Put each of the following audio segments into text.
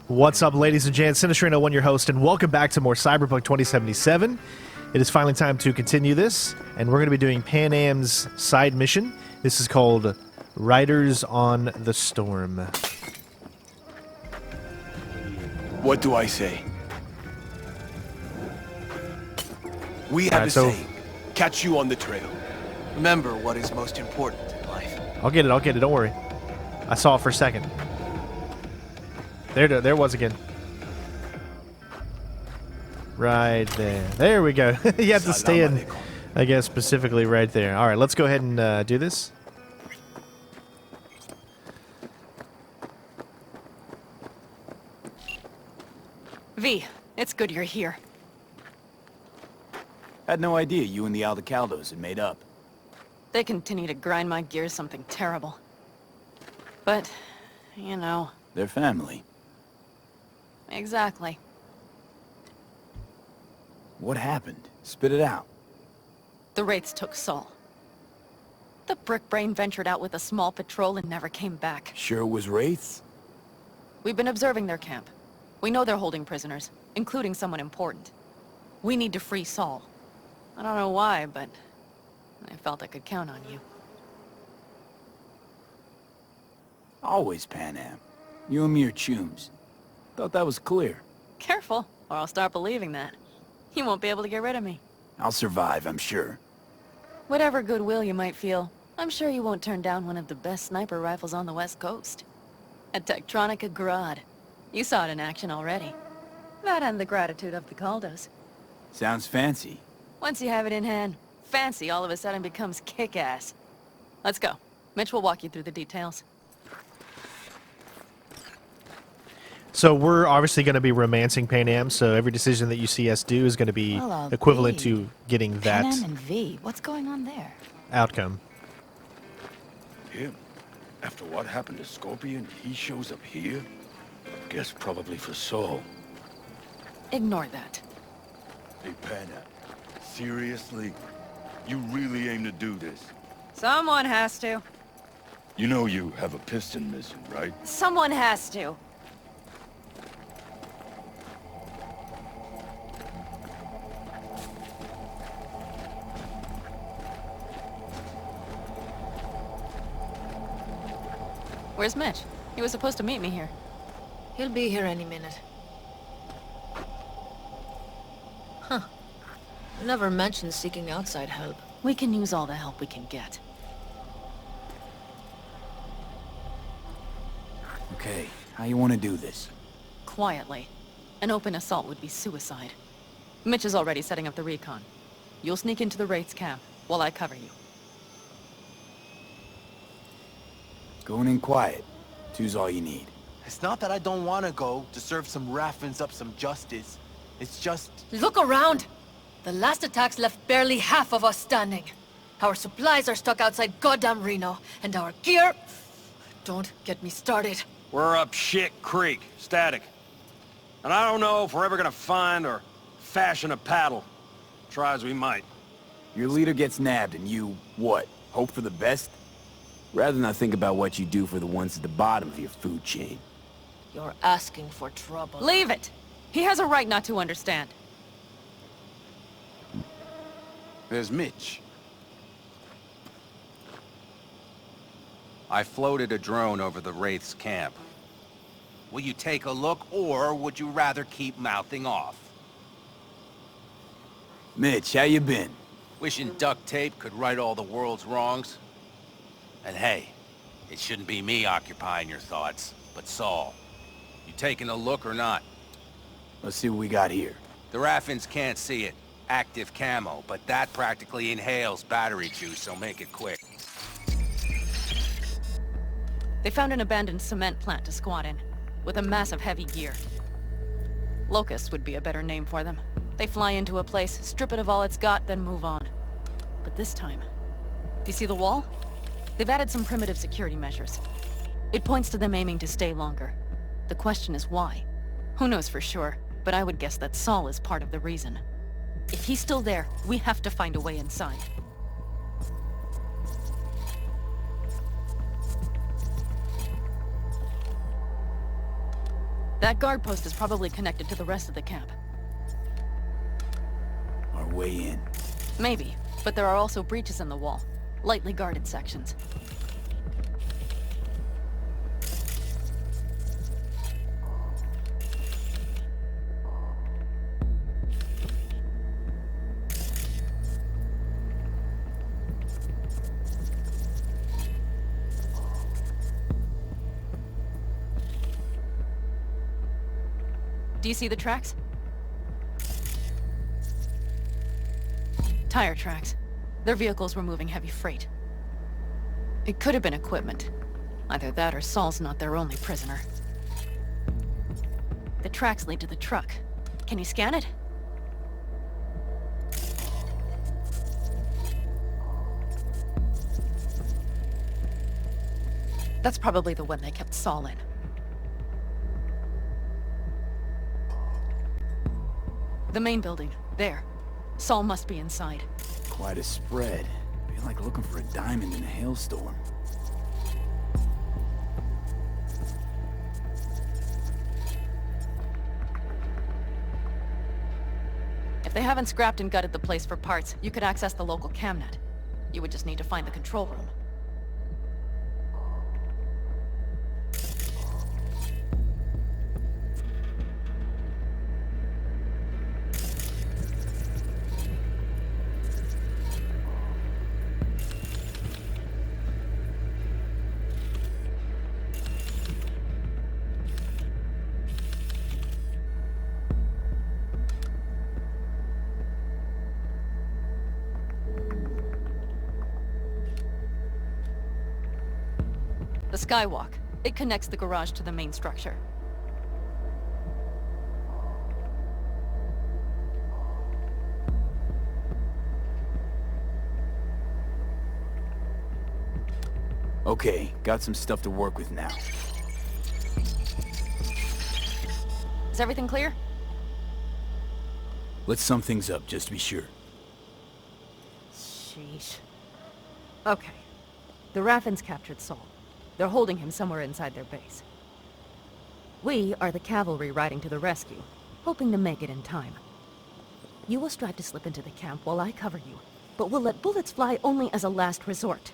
What's up, ladies and gents? Sinistrino1, your host, and welcome back to more Cyberpunk 2077. It is finally time to continue this, and we're going to be doing Pan Am's side mission. This is called Riders on the Storm. What do I say? We have a saying. Catch you on the trail. Remember what is most important in life. I'll get it, don't worry. I saw it for a second. There it was again. Right there. There we go. You have to stand, I guess, specifically right there. All right, let's go ahead and do this. V, it's good you're here. Had no idea you and the Aldecaldos had made up. They continue to grind my gears something terrible. But, you know... They're family. Exactly. What happened? Spit it out. The Wraiths took Saul. The brick brain ventured out with a small patrol and never came back. Sure it was Wraiths? We've been observing their camp. We know they're holding prisoners, including someone important. We need to free Saul. I don't know why, but I felt I could count on you. Always Pan Am. You and me are chums. Thought that was clear. Careful, or I'll start believing that. You won't be able to get rid of me. I'll survive, I'm sure. Whatever goodwill you might feel, I'm sure you won't turn down one of the best sniper rifles on the West Coast. A Tektronica Grad. You saw it in action already. That and the gratitude of the Caldos. Sounds fancy. Once you have it in hand, fancy all of a sudden becomes kick-ass. Let's go. Mitch will walk you through the details. So we're obviously going to be romancing Pan Am, so every decision that you see us do is going to be equivalent to getting that Pan Am and V, what's going on there? outcome. Him? After what happened to Scorpion, he shows up here? Guess probably for Saul. Ignore that. Hey, Panna, seriously? You really aim to do this? Someone has to. You know you have a piston missing, right? Someone has to. Where's Mitch? He was supposed to meet me here. He'll be here any minute. Huh. Never mentioned seeking outside help. We can use all the help we can get. Okay, how you want to do this? Quietly. An open assault would be suicide. Mitch is already setting up the recon. You'll sneak into the Wraiths camp while I cover you. Going in quiet. Two's all you need. It's not that I don't want to go to serve some Raffins up some justice. It's just... Look around! The last attacks left barely half of us standing. Our supplies are stuck outside goddamn Reno, and our gear... Don't get me started. We're up shit creek, static. And I don't know if we're ever gonna find or fashion a paddle. Try as we might. Your leader gets nabbed and you, what, hope for the best? Rather not think about what you do for the ones at the bottom of your food chain. You're asking for trouble. Leave it! He has a right not to understand. There's Mitch. I floated a drone over the Wraiths' camp. Will you take a look, or would you rather keep mouthing off? Mitch, how you been? Wishing duct tape could right all the world's wrongs? And hey, it shouldn't be me occupying your thoughts, but Saul. You taking a look or not? Let's see what we got here. The Raffins can't see it. Active camo, but that practically inhales battery juice, so make it quick. They found an abandoned cement plant to squat in, with a massive heavy gear. Locusts would be a better name for them. They fly into a place, strip it of all it's got, then move on. But this time... Do you see the wall? They've added some primitive security measures. It points to them aiming to stay longer. The question is why? Who knows for sure, but I would guess that Saul is part of the reason. If he's still there, we have to find a way inside. That guard post is probably connected to the rest of the camp. Our way in. Maybe, but there are also breaches in the wall. Lightly guarded sections. Do you see the tracks? Tire tracks. Their vehicles were moving heavy freight. It could have been equipment. Either that or Saul's not their only prisoner. The tracks lead to the truck. Can you scan it? That's probably the one they kept Saul in. The main building. There. Saul must be inside. Quite a spread. Feel like looking for a diamond in a hailstorm. If they haven't scrapped and gutted the place for parts, you could access the local camnet. You would just need to find the control room. The skywalk. It connects the garage to the main structure. Okay, got some stuff to work with now. Is everything clear? Let's sum things up just to be sure. Sheesh. Okay. The Raffins captured Saul. They're holding him somewhere inside their base. We are the cavalry riding to the rescue, hoping to make it in time. You will strive to slip into the camp while I cover you, but we'll let bullets fly only as a last resort.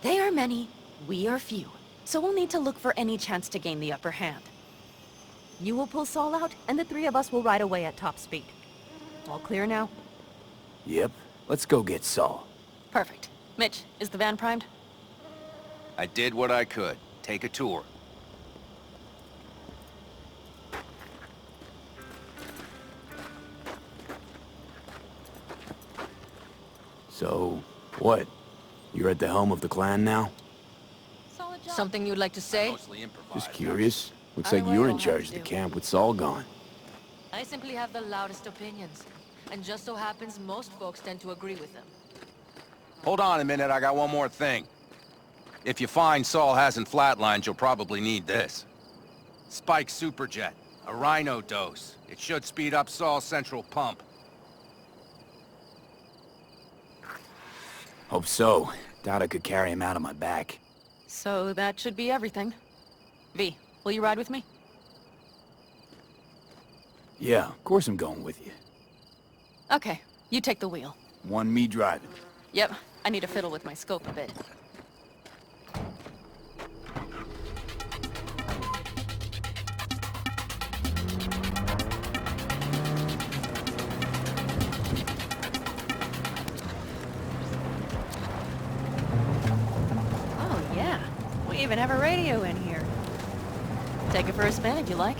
They are many, we are few, so we'll need to look for any chance to gain the upper hand. You will pull Saul out, and the three of us will ride away at top speed. All clear now? Yep, let's go get Saul. Perfect. Mitch, is the van primed? I did what I could. Take a tour. So, what? You're at the helm of the clan now? Solid job. Something you'd like to say? Mostly improvised. Just curious. Looks I like know you're what in I'll charge have of to the do. camp with Saul gone. I simply have the loudest opinions. And just so happens most folks tend to agree with them. Hold on a minute, I got one more thing. If you find Saul hasn't flatlined, you'll probably need this. Spike Superjet, a Rhino dose. It should speed up Saul's central pump. Hope so. Doubt I could carry him out on my back. So that should be everything. V, will you ride with me? Yeah, of course I'm going with you. Okay, you take the wheel. One me driving. Yep, I need to fiddle with my scope a bit. Oh yeah, we even have a radio in here. Take it for a spin if you like.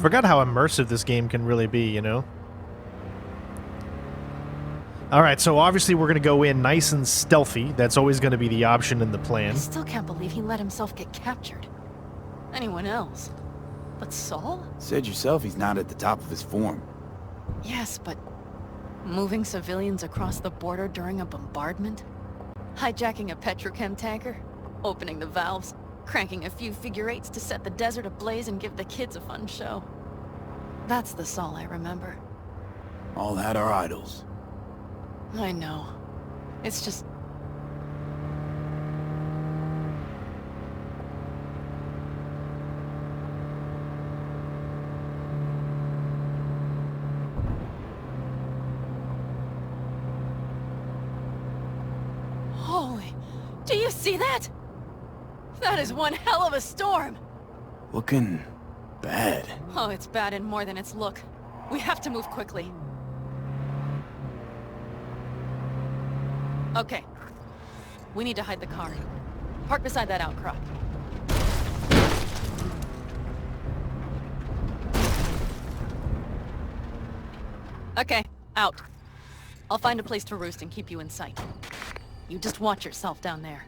Forgot how immersive this game can really be, you know? Alright, so obviously we're going to go in nice and stealthy. That's always going to be the option in the I plan. still can't believe he let himself get captured. Anyone else? But Saul? Said yourself he's not at the top of his form. Yes, but moving civilians across the border during a bombardment? Hijacking a petrochem tanker? Opening the valves? Cranking a few figure-eights to set the desert ablaze and give the kids a fun show. That's the Saul I remember. All had our idols. I know. It's just... Holy... Do you see that? That is one hell of a storm! Looking bad. Oh, it's bad in more than its look. We have to move quickly. Okay. We need to hide the car. Park beside that outcrop. Okay, out. I'll find a place to roost and keep you in sight. You just watch yourself down there.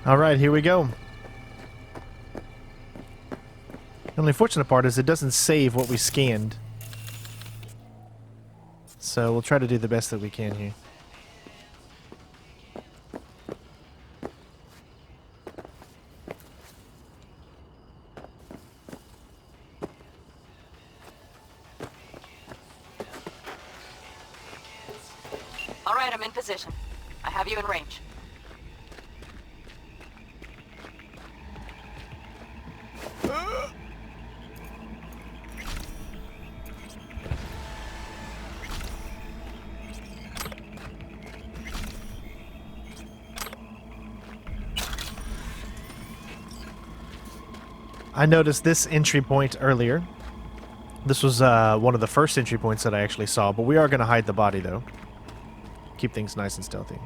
Alright, here we go. The only fortunate part is it doesn't save what we scanned. So we'll try to do the best that we can here. Alright, I'm in position. I have you in range. I noticed this entry point earlier. This was one of the first entry points that I actually saw, but we are going to hide the body, though. Keep things nice and stealthy.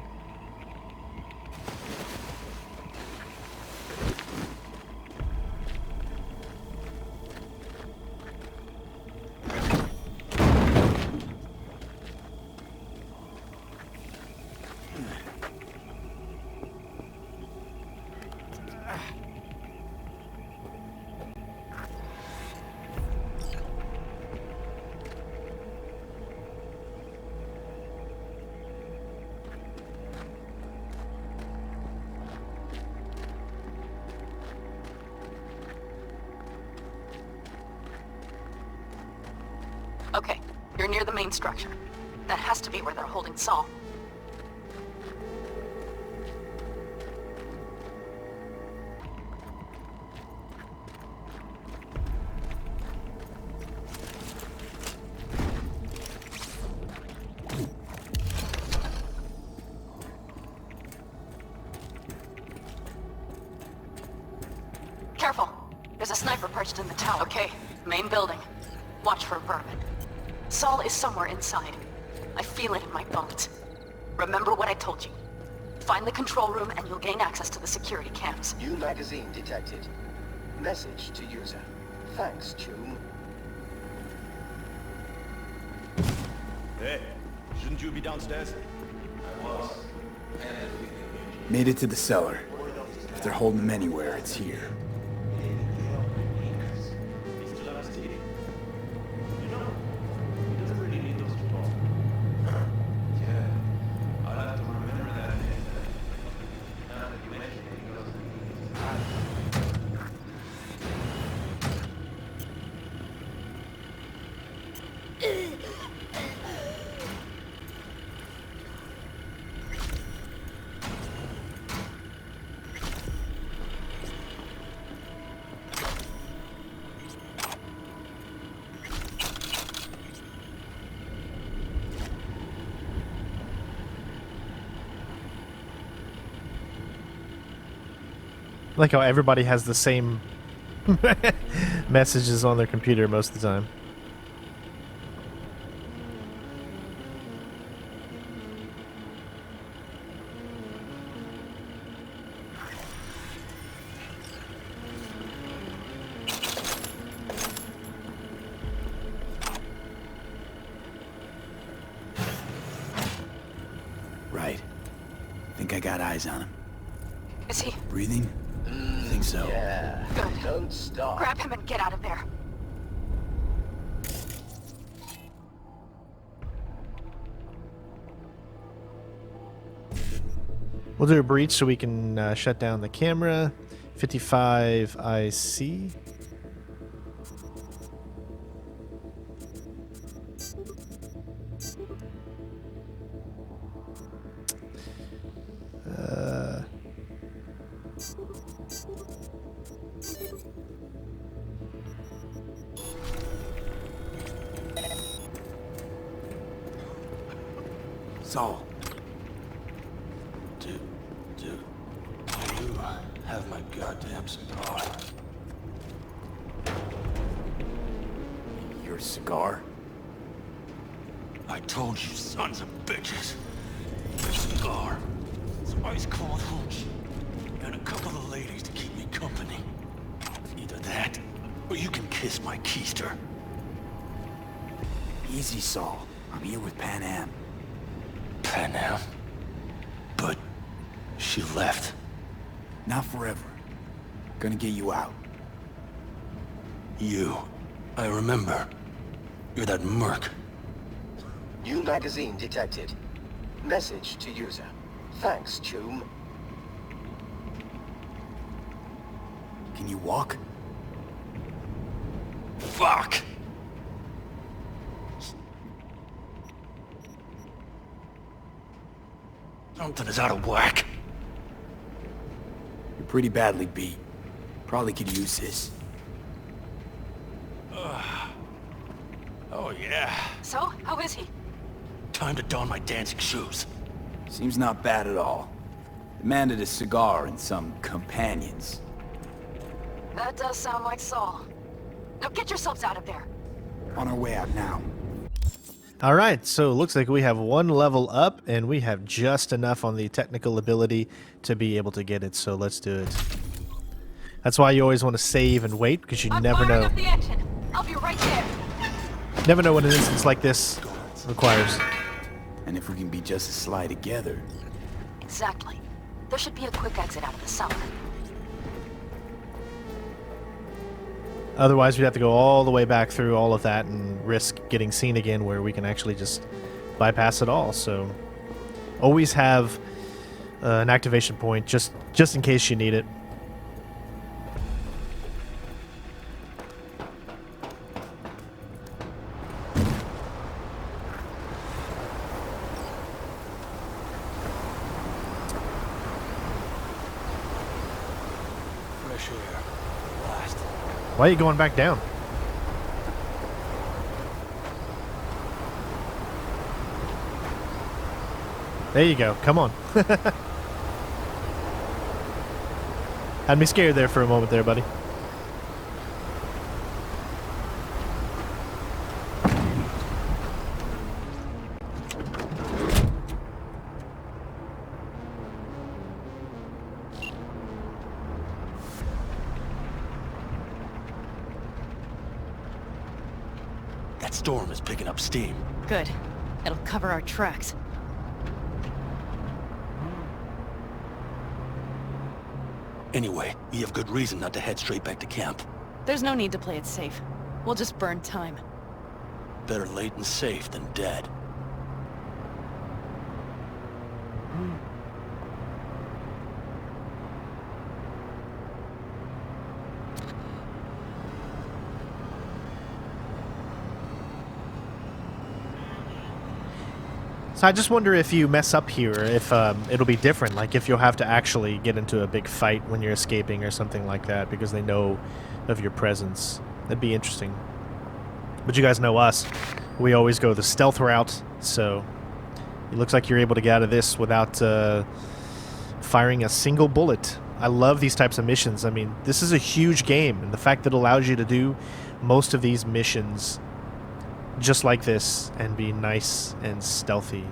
Okay, you're near the main structure. That has to be where they're holding Saul. Careful! There's a sniper perched in the tower. Okay, main building. Watch for vermin. Saul is somewhere inside. I feel it in my bones. Remember what I told you. Find the control room and you'll gain access to the security cams. New magazine detected. Message to user. Thanks, Choom. Hey, shouldn't you be downstairs? I was. Made it to the cellar. If they're holding him anywhere, it's here. I like how everybody has the same messages on their computer most of the time. Right. Think I got eyes on him. Is he? Breathing? Think so. Yeah. Good. Don't stop. Grab him and get out of there. We'll do a breach so we can shut down the camera. 55 IC. Saul. Dude, you have my goddamn cigar. Your cigar? I told you, sons of bitches. A cigar, some ice cold hooch, and a couple of ladies to keep me company. Either that, or you can kiss my keister. Easy, Saul. I'm here with Pan Am. Pan Am? But she left. Not forever. Gonna get you out. You. I remember. You're that merc. New magazine detected. Message to user. Thanks, Choom. Can you walk? Fuck! Something is out of whack. You're pretty badly beat. Probably could use this. Oh yeah. So, how is he? Time to don my dancing shoes. Seems not bad at all. Demanded a cigar and some companions. That does sound like Saul. Now get yourselves out of there. On our way out now. All right, so it looks like we have one level up, and we have just enough on the technical ability to be able to get it, so let's do it. That's why you always want to save and wait, because you never know. Up the engine. I'll be right there. Never know what an instance like this requires. And if we can be just as sly together. Exactly. There should be a quick exit out of the south. Otherwise, we'd have to go all the way back through all of that and risk getting seen again where we can actually just bypass it all. So always have an activation point just in case you need it. Fresh air. Blast. Why are you going back down? There you go. Come on. Had me scared there for a moment there, buddy. That storm is picking up steam. Good. It'll cover our tracks. Anyway, we have good reason not to head straight back to camp. There's no need to play it safe. We'll just burn time. Better late and safe than dead. So I just wonder if you mess up here, if it'll be different. Like if you'll have to actually get into a big fight when you're escaping or something like that because they know of your presence. That'd be interesting. But you guys know us. We always go the stealth route, so it looks like you're able to get out of this without firing a single bullet. I love these types of missions. I mean, this is a huge game, and the fact that it allows you to do most of these missions just like this and be nice and stealthy,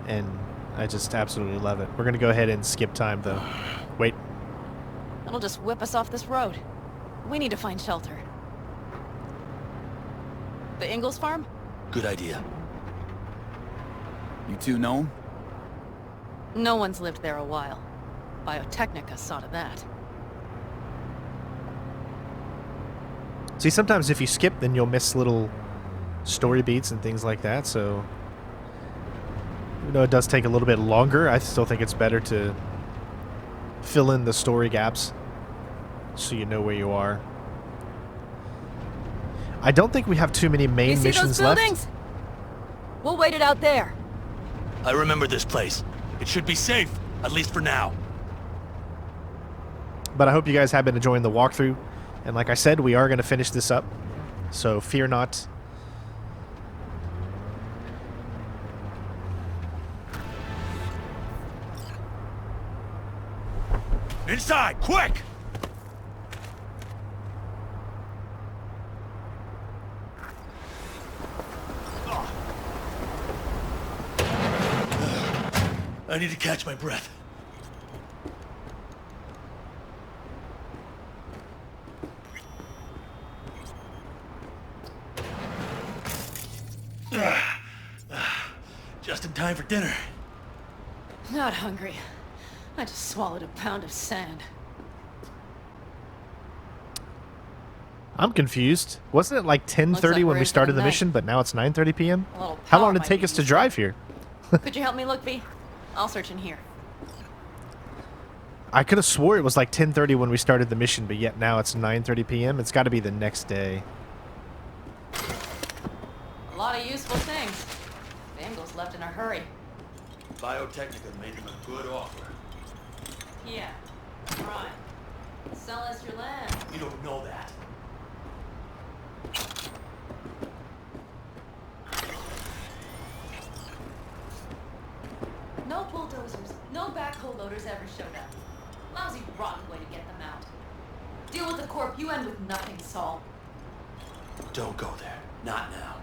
and I just absolutely love it. We're gonna go ahead and skip time though. Wait. It'll just whip us off this road. We need to find shelter. The Ingalls farm? Good idea. You two know him? No one's lived there a while. Biotechnica saw to that. See, sometimes if you skip, then you'll miss little story beats and things like that, so... Even though it does take a little bit longer, I still think it's better to fill in the story gaps so you know where you are. I don't think we have too many main You see missions those buildings? left. We'll wait it out there. I remember this place. It should be safe, at least for now. But I hope you guys have been enjoying the walkthrough. And like I said, we are going to finish this up. So fear not. Inside, quick! I need to catch my breath. Just in time for dinner. Not hungry. I just swallowed a pound of sand. I'm confused. Wasn't it like 10:30 Looks like when we're we in started for the the mission, but now it's 9:30 p.m.? A little How power long did it might take be us to useful. drive here? Could you help me look, V? I'll search in here. I could have swore it was like 10:30 when we started the mission, but yet now it's 9:30 p.m. It's got to be the next day. A lot of useful things. Bangles left in a hurry. Biotechnica made them a good offer. Yeah. Right. Sell us your land. You don't know that. No bulldozers, no backhoe loaders ever showed up. Lousy, rotten way to get them out. Deal with the Corp, you end with nothing, Saul. Don't go there. Not now.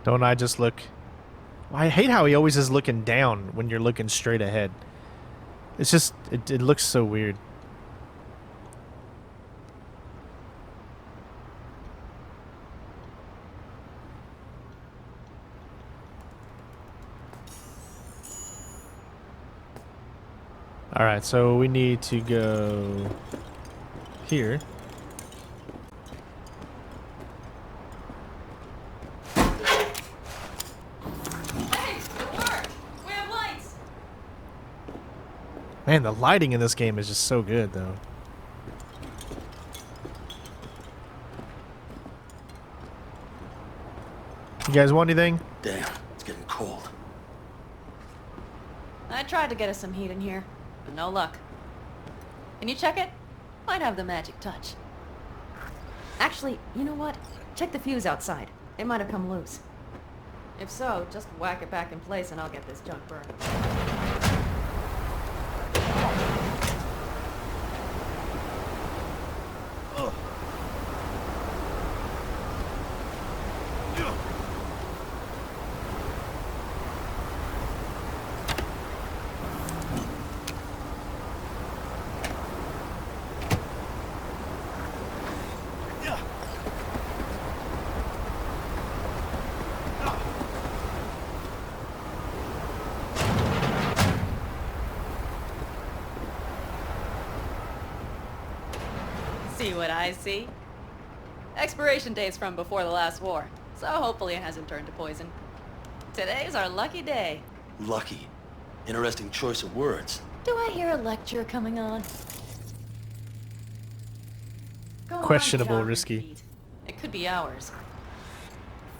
Don't I just look... I hate how he always is looking down when you're looking straight ahead. It's just... It looks so weird. Alright, so we need to go here. Hey, it worked! We have lights! Man, the lighting in this game is just so good, though. You guys want anything? Damn, it's getting cold. I tried to get us some heat in here, but no luck. Can you check it? Might have the magic touch. Actually, you know what? Check the fuse outside. It might have come loose. If so, just whack it back in place and I'll get this junk burned. See what I see? Expiration date's from before the last war, so hopefully it hasn't turned to poison. Today's our lucky day. Lucky. Interesting choice of words. Do I hear a lecture coming on? Go on, Questionable, get on your risky. feet. It could be hours.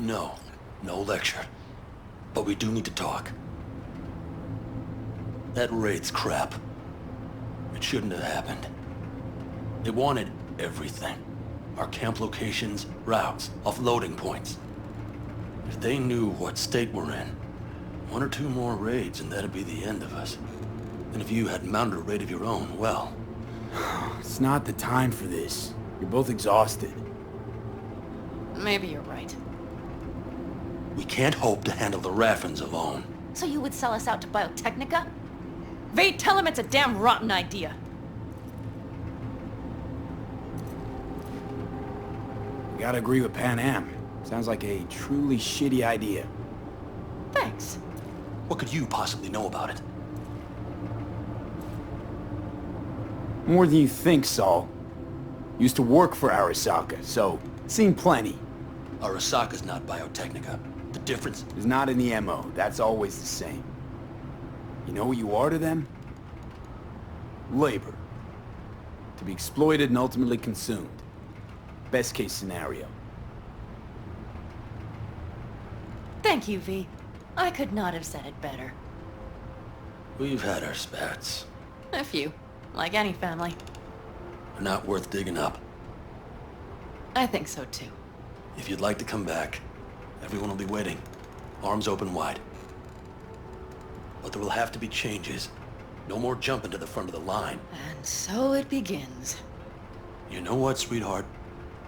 No. No lecture. But we do need to talk. That raid's crap. It shouldn't have happened. They wanted everything. Our camp locations, routes, offloading points. If they knew what state we're in, one or two more raids and that'd be the end of us. And if you had mounted a raid of your own, well... It's not the time for this. You're both exhausted. Maybe you're right. We can't hope to handle the Raffins alone. So you would sell us out to Biotechnica? Vade, tell him it's a damn rotten idea. Gotta agree with Pan Am. Sounds like a truly shitty idea. Thanks. What could you possibly know about it? More than you think, Saul. Used to work for Arasaka, so seen plenty. Arasaka's not Biotechnica. The difference? Is not in the MO. That's always the same. You know what you are to them? Labor. To be exploited and ultimately consumed. Best case scenario. Thank you, V. I could not have said it better. We've had our spats. A few. Like any family. They're not worth digging up. I think so too. If you'd like to come back, everyone will be waiting. Arms open wide. But there will have to be changes. No more jumping to the front of the line. And so it begins. You know what, sweetheart?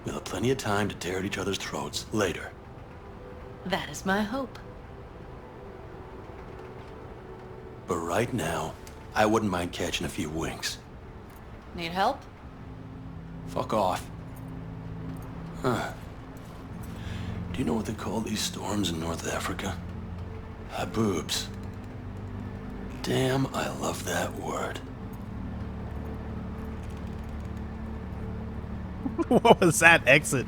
We'll have plenty of time to tear at each other's throats later. That is my hope. But right now, I wouldn't mind catching a few winks. Need help? Fuck off. Huh. Do you know what they call these storms in North Africa? Haboobs. Damn, I love that word. What was that exit?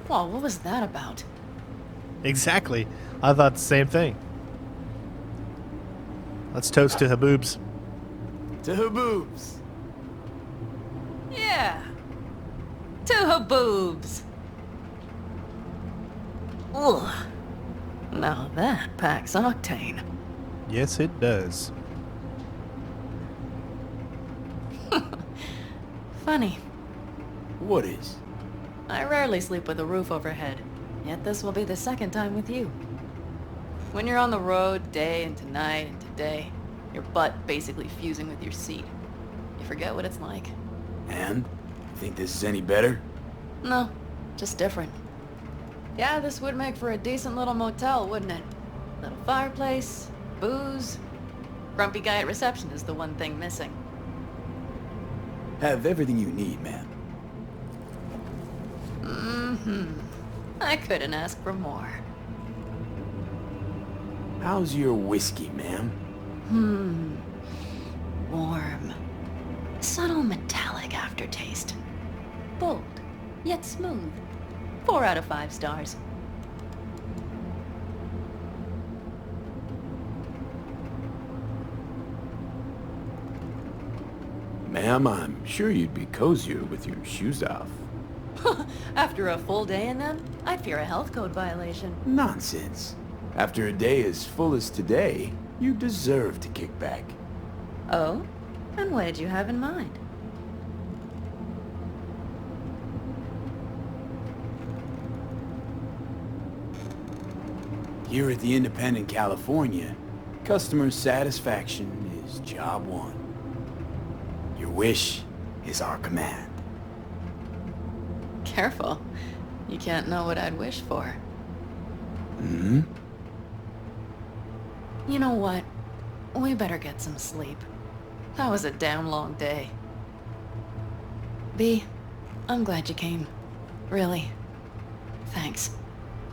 Well, what was that about? Exactly. I thought the same thing. Let's toast to Haboobs. To Haboobs. Yeah. To Haboobs. Ugh. Now that packs octane. Yes, it does. Funny. What is? I rarely sleep with a roof overhead, yet this will be the second time with you. When you're on the road day into night into day, your butt basically fusing with your seat. You forget what it's like. And? You think this is any better? No, just different. Yeah, this would make for a decent little motel, wouldn't it? Little fireplace, booze. Grumpy guy at reception is the one thing missing. Have everything you need, man. Mm-hmm. I couldn't ask for more. How's your whiskey, ma'am? Warm. Subtle metallic aftertaste. Bold, yet smooth. 4 out of 5 stars. Ma'am, I'm sure you'd be cozier with your shoes off. After a full day in them, I'd fear a health code violation. Nonsense. After a day as full as today, you deserve to kick back. Oh? And what did you have in mind? Here at the Independent California, customer satisfaction is job one. Your wish is our command. Careful. You can't know what I'd wish for. Hmm? You know what? We better get some sleep. That was a damn long day. B, I'm glad you came. Really. Thanks.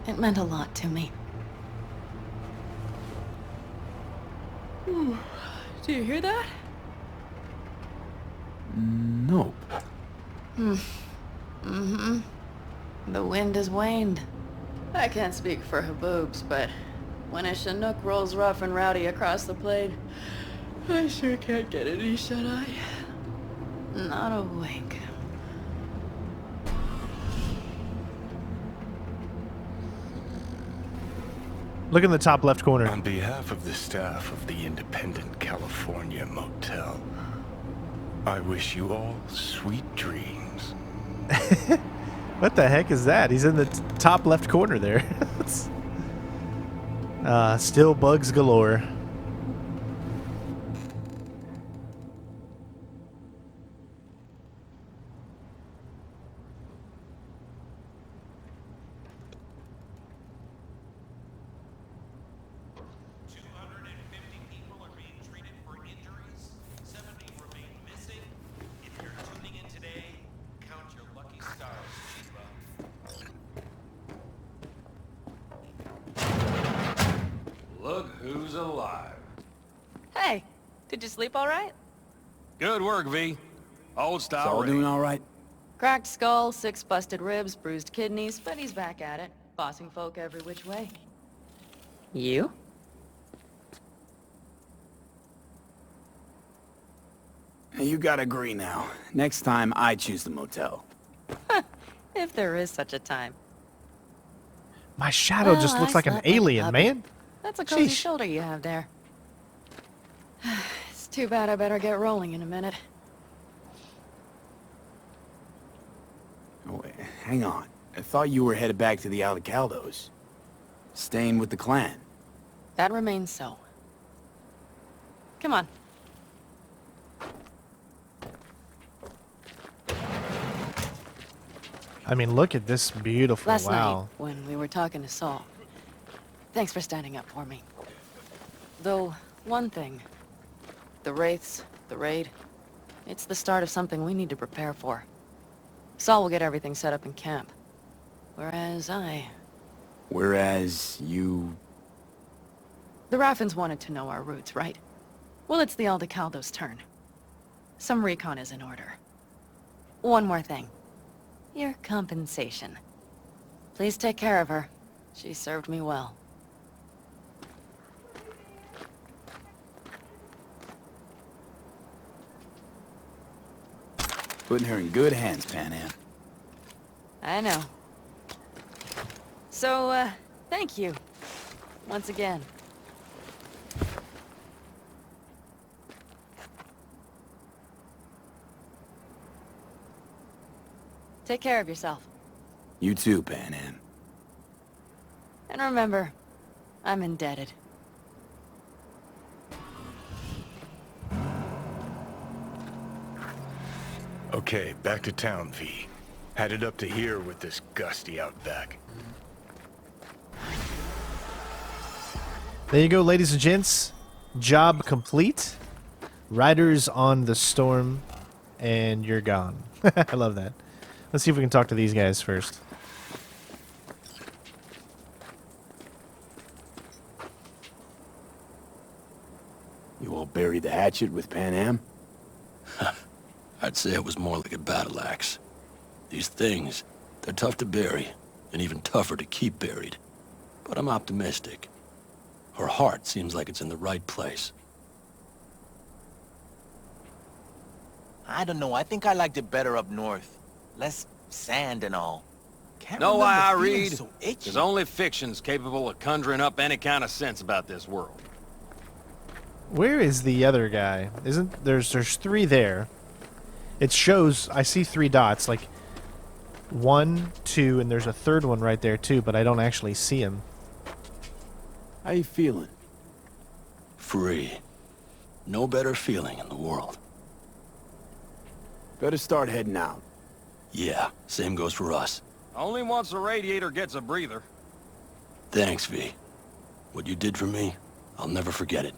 It meant a lot to me. Do you hear that? Nope. Mm-hmm. The wind has waned. I can't speak for Haboobs, but when a Chinook rolls rough and rowdy across the plain, I sure can't get any shut-eye. Not a wink. Look in the top left corner. On behalf of the staff of the Independent California Motel, I wish you all sweet dreams. What the heck is that? He's in the top left corner there. Still bugs galore. who's alive. Hey, did you sleep all right? Good work, V. Old style. All doing all right? Cracked skull, 6 busted ribs, bruised kidneys, but he's back at it, bossing folk every which way. You? You gotta agree now. Next time, I choose the motel. If there is such a time. My shadow just looks like an alien, man. That's a cozy Sheesh. shoulder you have there. It's too bad I better get rolling in a minute. Oh, wait, hang on. I thought you were headed back to the Aldecaldos. Staying with the clan. That remains so. Come on. I mean, look at this beautiful, Last wow. night, when we were talking to Saul. Thanks for standing up for me. Though, one thing. The Wraiths, the raid. It's the start of something we need to prepare for. Saul will get everything set up in camp. Whereas Whereas you... The Raffins wanted to know our roots, right? Well, it's the Aldecaldos' turn. Some recon is in order. One more thing. Your compensation. Please take care of her. She served me well. Putting her in good hands, Pan Am. I know. So, thank you. Once again. Take care of yourself. You too, Pan Am. And remember, I'm indebted. Okay, back to town, V. Headed up to here with this gusty outback. There you go, ladies and gents. Job complete. Riders on the storm, and you're gone. I love that. Let's see if we can talk to these guys first. You all buried the hatchet with Pan Am? I'd say it was more like a battle axe. These things, they're tough to bury, and even tougher to keep buried. But I'm optimistic. Her heart seems like it's in the right place. I don't know, I think I liked it better up north. Less sand and all. Can't Know why I remember feeling read? so itchy. Because only fiction's capable of conjuring up any kind of sense about this world. Where is the other guy? Isn't there's 3 there. It shows I see 3 dots, like 1, 2, and there's a third one right there too, but I don't actually see him. How you feeling? Free. No better feeling in the world. Better start heading out. Yeah, same goes for us. Only once the radiator gets a breather. Thanks, V. What you did for me, I'll never forget it.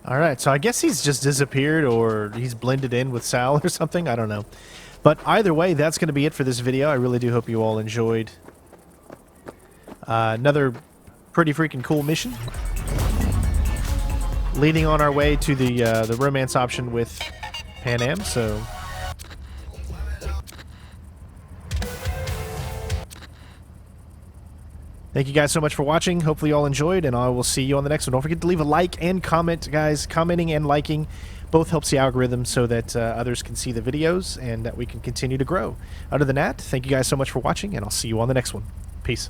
Alright, so I guess he's just disappeared or he's blended in with Sal or something. I don't know. But either way, that's going to be it for this video. I really do hope you all enjoyed. Another pretty freaking cool mission. Leading on our way to the romance option with Pan Am, so... Thank you guys so much for watching. Hopefully you all enjoyed, and I will see you on the next one. Don't forget to leave a like and comment, guys. Commenting and liking both helps the algorithm so that others can see the videos and that we can continue to grow. Other than that, thank you guys so much for watching, and I'll see you on the next one. Peace.